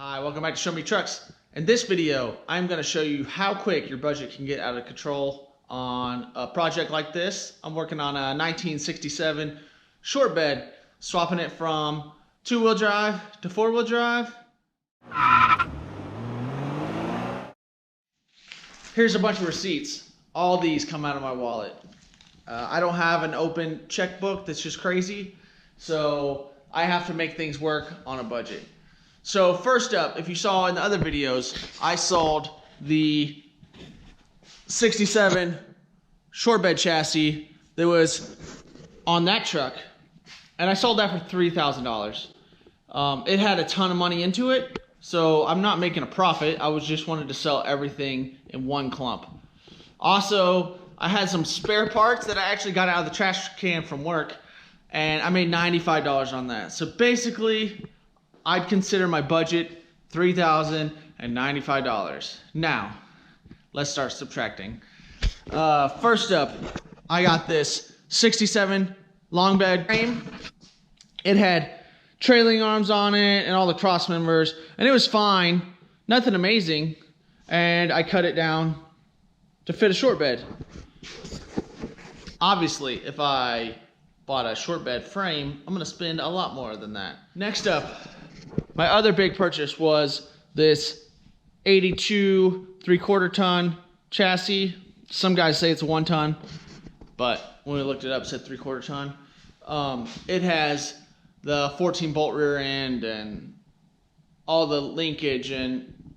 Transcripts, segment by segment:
Hi, welcome back to Show Me Trucks. In this video, I'm going to show you how quick your budget can get out of control on a project like this. I'm working on a 1967 short bed, swapping it from two-wheel drive to four-wheel drive. Here's a bunch of receipts. All these come out of my wallet. I don't have an open checkbook that's just crazy, so I have to make things work on a budget. So first up, if you saw in the other videos, I sold the 67 short bed chassis that was on that truck, and I sold that for $3,000. It had a ton of money into it, so I'm not making a profit. I was just wanted to sell everything in one clump. Also, I had some spare parts that I actually got out of the trash can from work, and I made $95 on that. So basically, I'd consider my budget $3,095. Now, let's start subtracting. First up, I got this 67 long bed frame. It had trailing arms on it and all the cross members, and it was fine, nothing amazing. And I cut it down to fit a short bed. Obviously, if I bought a short bed frame, I'm gonna spend a lot more than that. Next up, my other big purchase was this 82 3/4 ton chassis. Some guys say it's a 1 ton, but when we looked it up, it said 3/4 ton. It has the 14 bolt rear end and all the linkage, and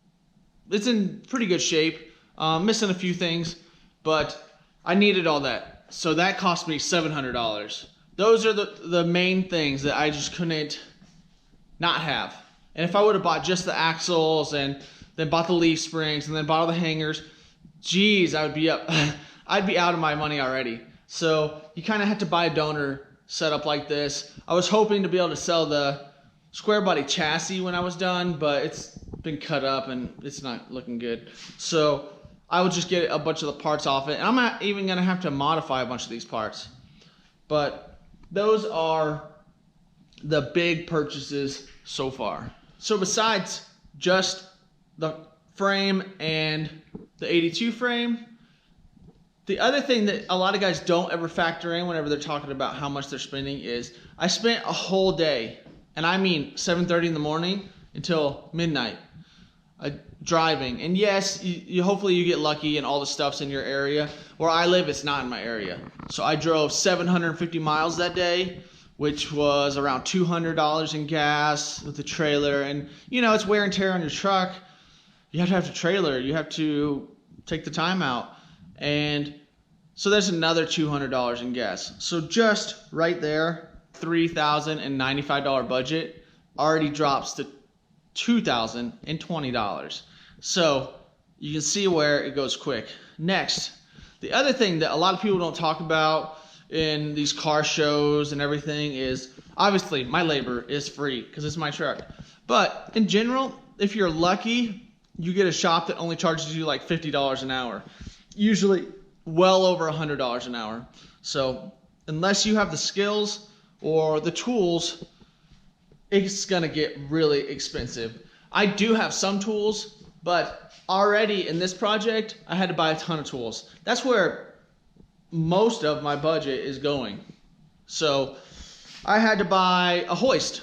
it's in pretty good shape. Missing a few things, but I needed all that. So that cost me $700. Those are the main things that I just couldn't not have. And if I would have bought just the axles and then bought the leaf springs and then bought all the hangers, geez, I would be up. I'd be out of my money already. So you kind of have to buy a donor setup like this. I was hoping to be able to sell the square body chassis when I was done, but it's been cut up and it's not looking good. So I would just get a bunch of the parts off it. And I'm not even going to have to modify a bunch of these parts. But those are the big purchases so far. So besides just the frame and the 82 frame, the other thing that a lot of guys don't ever factor in whenever they're talking about how much they're spending is I spent a whole day, and I mean 7:30 in the morning until midnight, driving. And yes, hopefully you get lucky and all the stuff's in your area. Where I live, it's not in my area. So I drove 750 miles that day, which was around $200 in gas with the trailer. And you know, it's wear and tear on your truck. You have to have the trailer. You have to take the time out. And so there's another $200 in gas. So just right there, $3,095 budget already drops to $2,020. So you can see where it goes quick. Next, the other thing that a lot of people don't talk about in these car shows and everything is obviously my labor is free because it's my truck. But in general, if you're lucky, you get a shop that only charges you like $50 an hour, usually well over $100 an hour. So unless you have the skills or the tools, it's gonna get really expensive. I do have some tools, but already in this project, I had to buy a ton of tools. That's where most of my budget is going. So I had to buy a hoist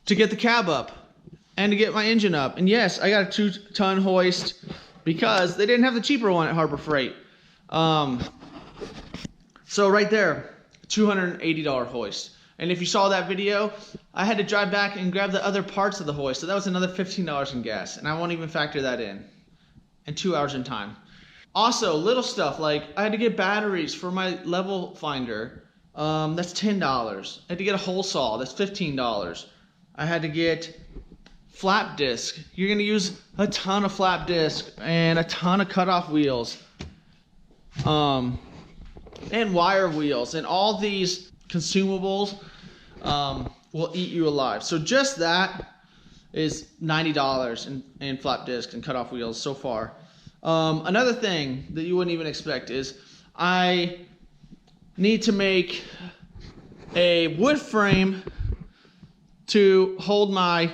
to get the cab up and to get my engine up. And yes, I got a 2-ton hoist because they didn't have the cheaper one at Harbor Freight. So right there, $280 hoist. And if you saw that video, I had to drive back and grab the other parts of the hoist. So that was another $15 in gas. And I won't even factor that in. And 2 hours in time. Also, little stuff like I had to get batteries for my level finder. That's $10. I had to get a hole saw. That's $15. I had to get flap disc. You're going to use a ton of flap disc and a ton of cutoff wheels. And wire wheels. And all these consumables will eat you alive. So just that is $90 in flap disc and cutoff wheels so far. Another thing that you wouldn't even expect is I need to make a wood frame to hold my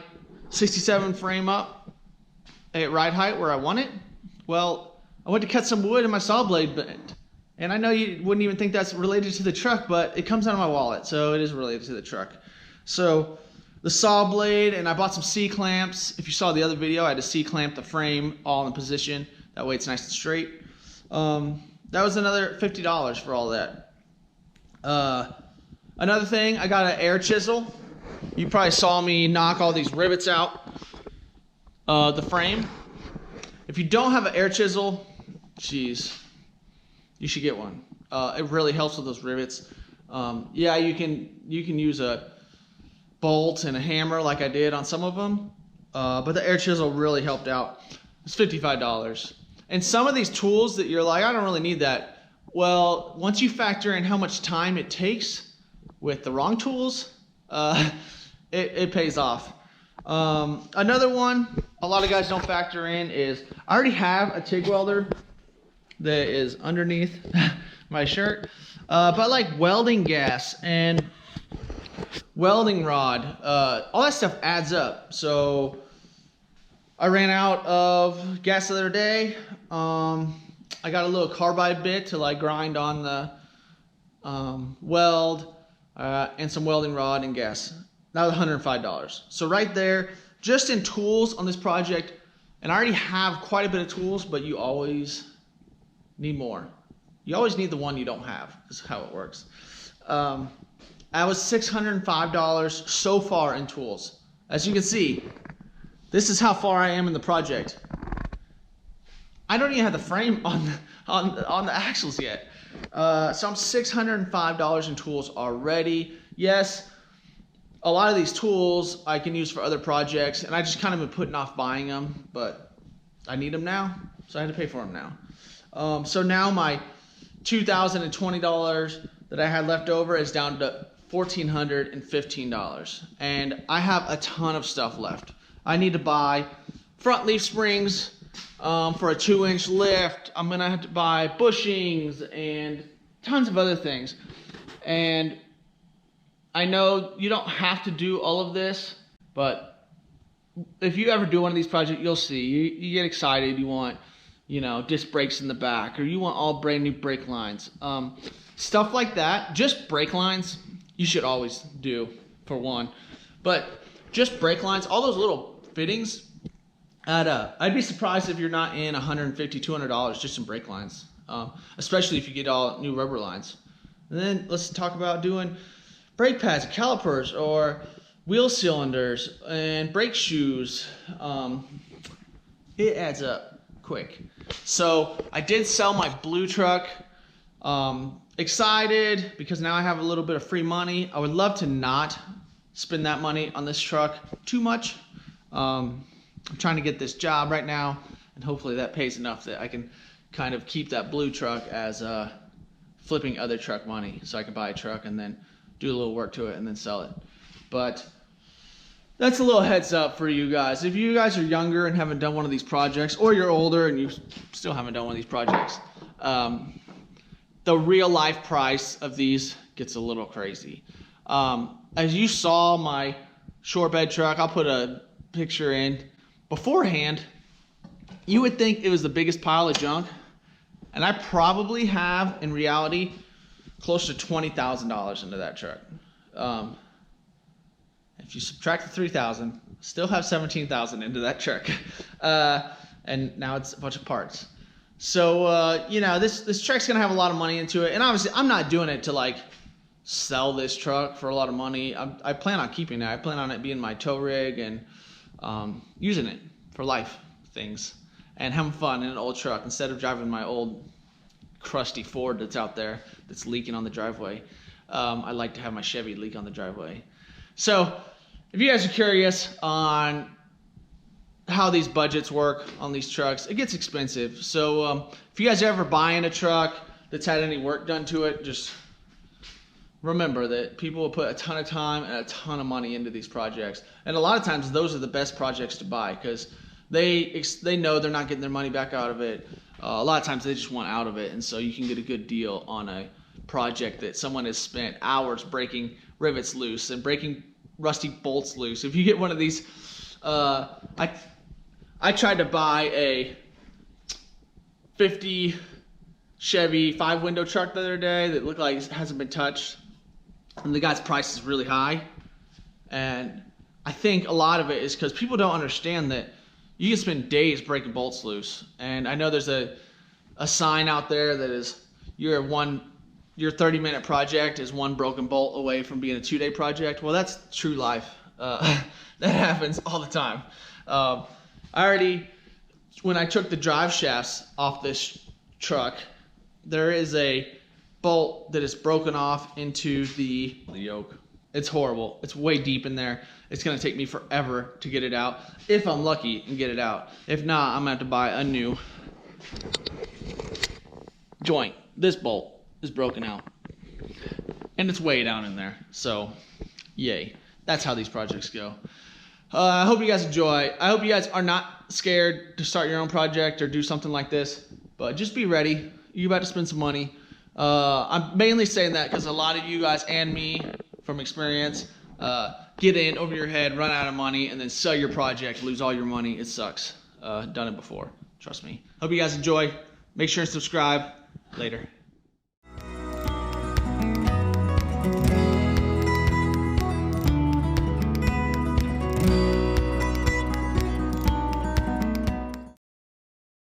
67 frame up at ride height where I want it. Well, I went to cut some wood and my saw blade bent. And I know you wouldn't even think that's related to the truck, but it comes out of my wallet, so it is related to the truck. So the saw blade, and I bought some C-clamps. If you saw the other video, I had to C-clamp the frame all in position. That way it's nice and straight. That was another $50 for all that. Another thing, I got an air chisel. You probably saw me knock all these rivets out the frame. If you don't have an air chisel, geez, you should get one. It really helps with those rivets. Yeah, you can use a bolt and a hammer like I did on some of them, but the air chisel really helped out. It's $55. And some of these tools that you're like, I don't really need that. Well, once you factor in how much time it takes with the wrong tools, it pays off. Another one a lot of guys don't factor in is I already have a TIG welder that is underneath my shirt, but I like welding gas and welding rod. All that stuff adds up. So I ran out of gas the other day. I got a little carbide bit to like grind on the weld and some welding rod and gas. That was $105. So right there, just in tools on this project, and I already have quite a bit of tools, but you always need more. You always need the one you don't have, is how it works. I was $605 so far in tools. As you can see, this is how far I am in the project. I don't even have the frame on the axles yet. So I'm $605 in tools already. Yes, a lot of these tools I can use for other projects, and I just kind of been putting off buying them, but I need them now, so I had to pay for them now. So now my $2,020 that I had left over is down to $1,415, and I have a ton of stuff left. I need to buy front leaf springs for a 2-inch lift. I'm gonna have to buy bushings and tons of other things. And I know you don't have to do all of this, but if you ever do one of these projects, you'll see. You get excited. You want, disc brakes in the back, or you want all brand new brake lines. Stuff like that, just brake lines, you should always do for one. But just brake lines, all those little fittings add up. I'd be surprised if you're not in $150, $200 just in brake lines, especially if you get all new rubber lines. And then let's talk about doing brake pads, calipers, or wheel cylinders and brake shoes. It adds up quick. So I did sell my blue truck. Excited because now I have a little bit of free money. I would love to not spend that money on this truck too much. I'm trying to get this job right now, and hopefully that pays enough that I can kind of keep that blue truck as flipping other truck money, so I can buy a truck and then do a little work to it and then sell it. But that's a little heads up for you guys. If you guys are younger and haven't done one of these projects, or you're older and you still haven't done one of these projects, the real life price of these gets a little crazy. As you saw my short bed truck, I'll put a picture in. Beforehand, you would think it was the biggest pile of junk, and I probably have, in reality, close to $20,000 into that truck. If you subtract the $3,000, still have $17,000 into that truck, and now it's a bunch of parts. So this truck's gonna have a lot of money into it, and obviously I'm not doing it to like sell this truck for a lot of money. I plan on keeping it. I plan on it being my tow rig and using it for life things and having fun in an old truck instead of driving my old crusty Ford that's out there that's leaking on the driveway. I like to have my Chevy leak on the driveway. So if you guys are curious on how these budgets work on these trucks, it gets expensive. So if you guys are ever buying a truck that's had any work done to it, just remember that people will put a ton of time and a ton of money into these projects. And a lot of times those are the best projects to buy because they know they're not getting their money back out of it. A lot of times they just want out of it, and so you can get a good deal on a project that someone has spent hours breaking rivets loose and breaking rusty bolts loose. If you get one of these I tried to buy a 50 Chevy 5-window truck the other day that looked like it hasn't been touched, and the guy's price is really high. And I think a lot of it is because people don't understand that you can spend days breaking bolts loose. And I know there's a sign out there that is your 30-minute project is one broken bolt away from being a 2-day project. Well, that's true life. That happens all the time. When I took the drive shafts off this truck, there is a bolt that is broken off into the yoke. It's horrible. It's way deep in there. It's going to take me forever to get it out, if I'm lucky and get it out. If not, I'm going to have to buy a new joint. This bolt is broken out, and it's way down in there. So, yay. That's how these projects go. I hope you guys enjoy. I hope you guys are not scared to start your own project or do something like this, but just be ready. You're about to spend some money. I'm mainly saying that because a lot of you guys and me, from experience, get in over your head, run out of money, and then sell your project, lose all your money. It sucks. Done it before. Trust me. Hope you guys enjoy. Make sure to subscribe. Later.